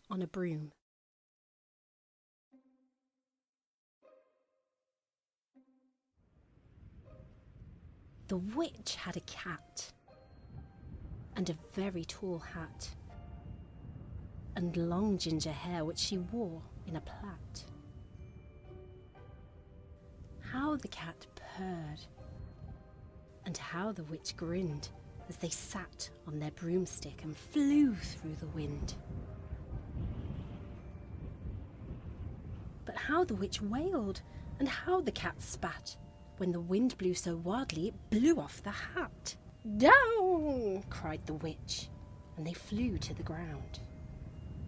on a broom. The witch had a cat, and a very tall hat, and long ginger hair which she wore in a plait. How the cat purred, and how the witch grinned as they sat on their broomstick and flew through the wind. But how the witch wailed, and how the cat spat when the wind blew so wildly it blew off the hat. "Down!" cried the witch, and they flew to the ground.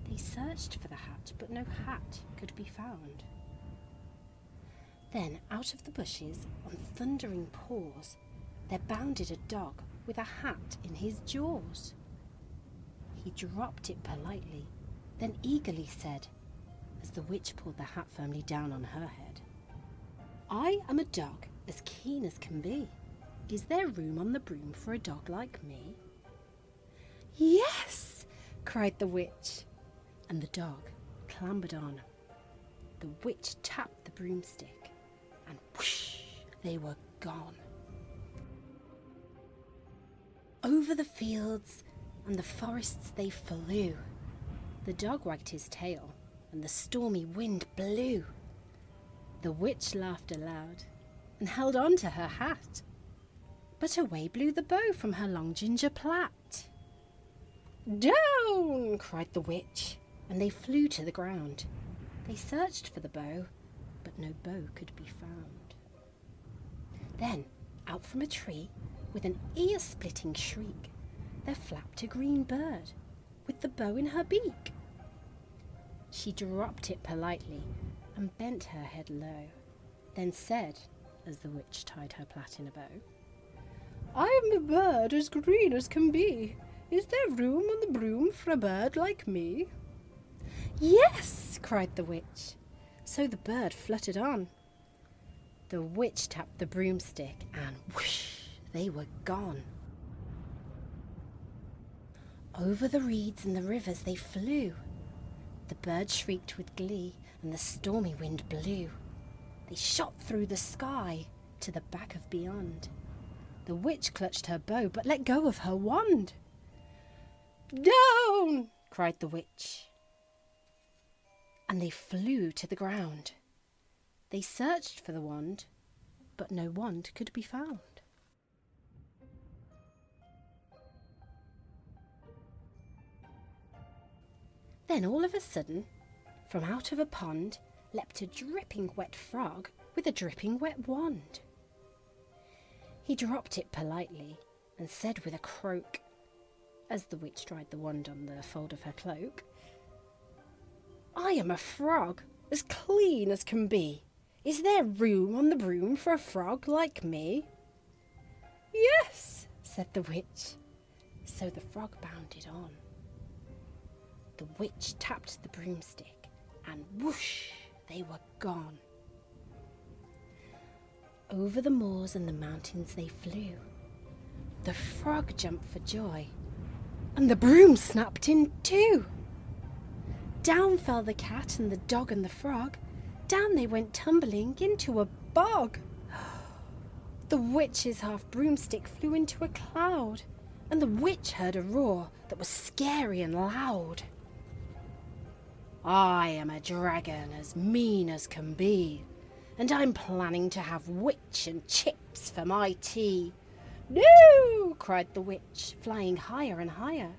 They searched for the hat, but no hat could be found. Then out of the bushes, on thundering paws, there bounded a dog with a hat in his jaws. He dropped it politely, then eagerly said, as the witch pulled the hat firmly down on her head, "I am a dog as keen as can be. Is there room on the broom for a dog like me?" "Yes!" cried the witch, and the dog clambered on. The witch tapped the broomstick, and whoosh, they were gone. Over the fields and the forests they flew. The dog wagged his tail, and the stormy wind blew. The witch laughed aloud and held on to her hat, but away blew the bow from her long ginger plait. "Down!" cried the witch, and they flew to the ground. They searched for the bow, but no bow could be found. Then, out from a tree, with an ear-splitting shriek, there flapped a green bird, with the bow in her beak. She dropped it politely, and bent her head low, then said, as the witch tied her plait in a bow, "I am a bird as green as can be. Is there room on the broom for a bird like me?" "Yes!" cried the witch. So the bird fluttered on. The witch tapped the broomstick, and whoosh, they were gone. Over the reeds and the rivers they flew. The bird shrieked with glee, and the stormy wind blew. They shot through the sky to the back of beyond. The witch clutched her bow, but let go of her wand. "Down!" cried the witch, and they flew to the ground. They searched for the wand, but no wand could be found. Then all of a sudden, from out of a pond, leapt a dripping wet frog with a dripping wet wand. He dropped it politely and said with a croak, as the witch dried the wand on the fold of her cloak, "I am a frog as clean as can be. Is there room on the broom for a frog like me?" "Yes," said the witch. So the frog bounded on. The witch tapped the broomstick, and whoosh, they were gone. Over the moors and the mountains they flew. The frog jumped for joy, and the broom snapped in two. Down fell the cat and the dog and the frog. Down they went tumbling into a bog. The witch's half broomstick flew into a cloud, and the witch heard a roar that was scary and loud. "I am a dragon as mean as can be, and I'm planning to have witch and chips for my tea." "No!" cried the witch, flying higher and higher.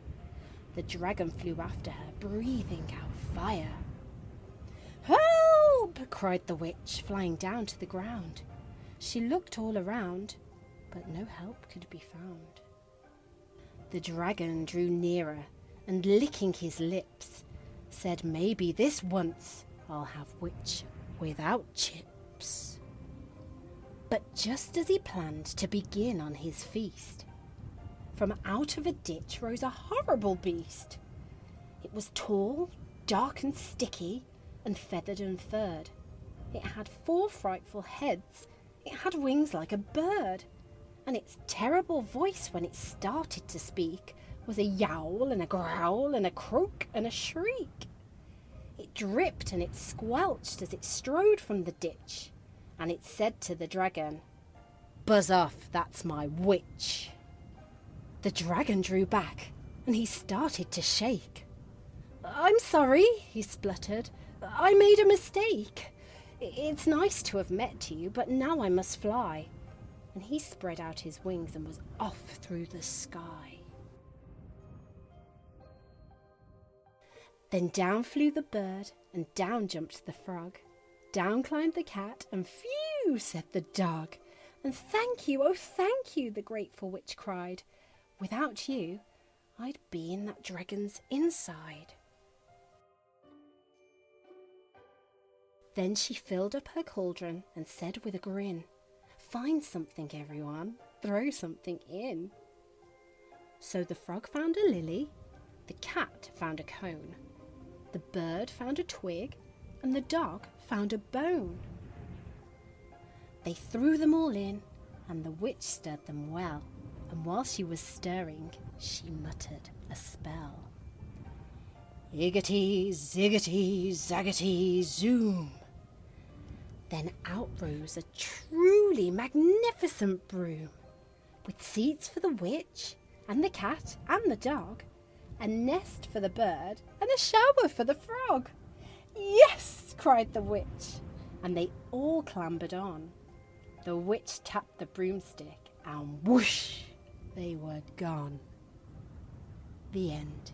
The dragon flew after her, breathing out fire. "Help!" cried the witch, flying down to the ground. She looked all around, but no help could be found. The dragon drew nearer, and licking his lips, said, "Maybe this once I'll have witch without chips." But just as he planned to begin on his feast, from out of a ditch rose a horrible beast. It was tall, dark and sticky, and feathered and furred. It had 4 frightful heads, it had wings like a bird, and its terrible voice when it started to speak was a yowl and a growl and a croak and a shriek. It dripped and it squelched as it strode from the ditch, and it said to the dragon, "Buzz off, that's my witch." The dragon drew back, and he started to shake. "I'm sorry," he spluttered. "I made a mistake. It's nice to have met you, but now I must fly." And he spread out his wings and was off through the sky. Then down flew the bird, and down jumped the frog. Down climbed the cat, and phew, said the dog. And thank you, oh thank you, the grateful witch cried. Without you, I'd be in that dragon's inside. Then she filled up her cauldron and said with a grin, "Find something, everyone, throw something in." So the frog found a lily, the cat found a cone, the bird found a twig, and the dog found a bone. They threw them all in, and the witch stirred them well, and while she was stirring, she muttered a spell. Iggity, ziggity, zaggity, zoom. Then out rose a truly magnificent broom, with seats for the witch, and the cat, and the dog, a nest for the bird, and a shower for the frog. "Yes!" cried the witch, and they all clambered on. The witch tapped the broomstick, and whoosh, they were gone. The end.